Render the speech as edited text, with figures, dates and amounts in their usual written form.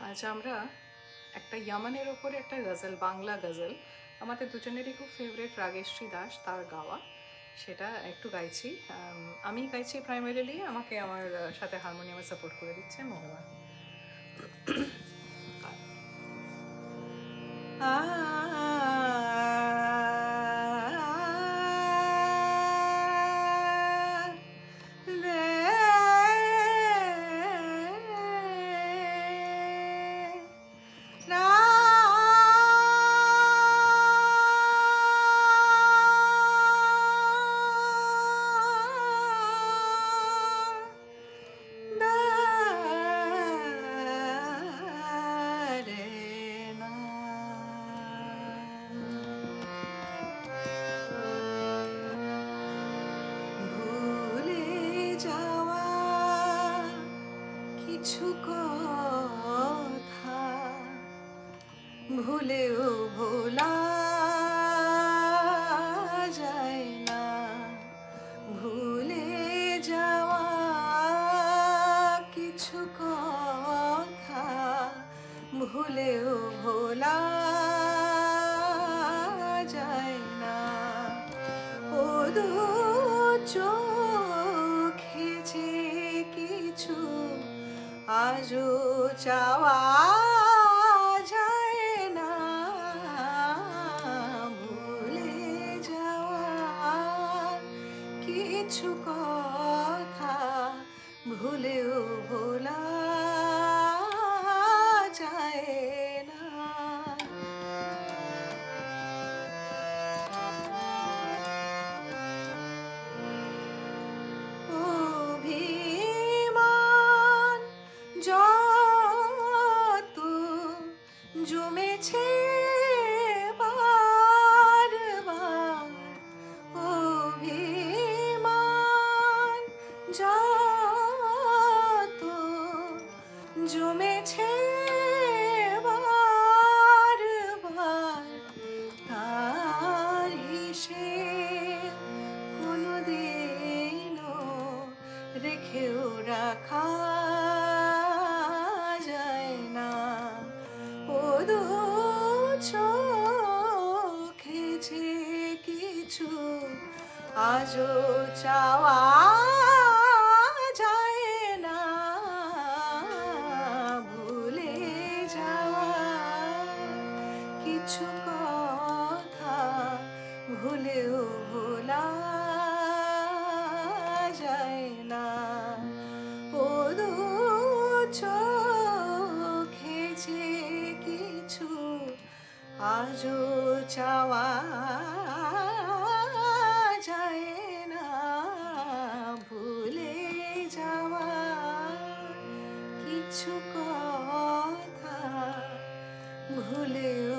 আজ আমরা একটা ইয়ামানের ওপরে একটা গজল, বাংলা গজল, আমাদের দুজনেরই খুব ফেভারিট রাগেশ্রী দাস তার গাওয়া, সেটা একটু গাইছি। আমি গাইছি প্রাইমারিলি, আমাকে আমার সাথে হারমোনিয়ামে সাপোর্ট করে দিচ্ছে মহুয়া। কিছু কথা ভুলেও ভোলা যায় না, ভুলে যাওয়া কিছু কথা ভুলেও ভোলা যায় না। ও দু চোখে যে কিছু আজও চাওয়া যায় না, ভুলে যাওয়া কিছু কথা ভুলেও ভোলা যায় না। অভিমান যত জমেছে বারবার, অভিমান যত জমেছে বারবার, তার হিসেব কোনোদিনও রেখেও রাখা যায় না। ও দু চোখে যে কিছু আজও চাওয়া যায় না, ভুলে যাওয়া কিছু কথা ভুলেও ভোলা যায় না। ও দু চোখে যে কিছু আজও চাওয়া যায় না, ভুলে যাওয়া কিছু কথা ভুলেও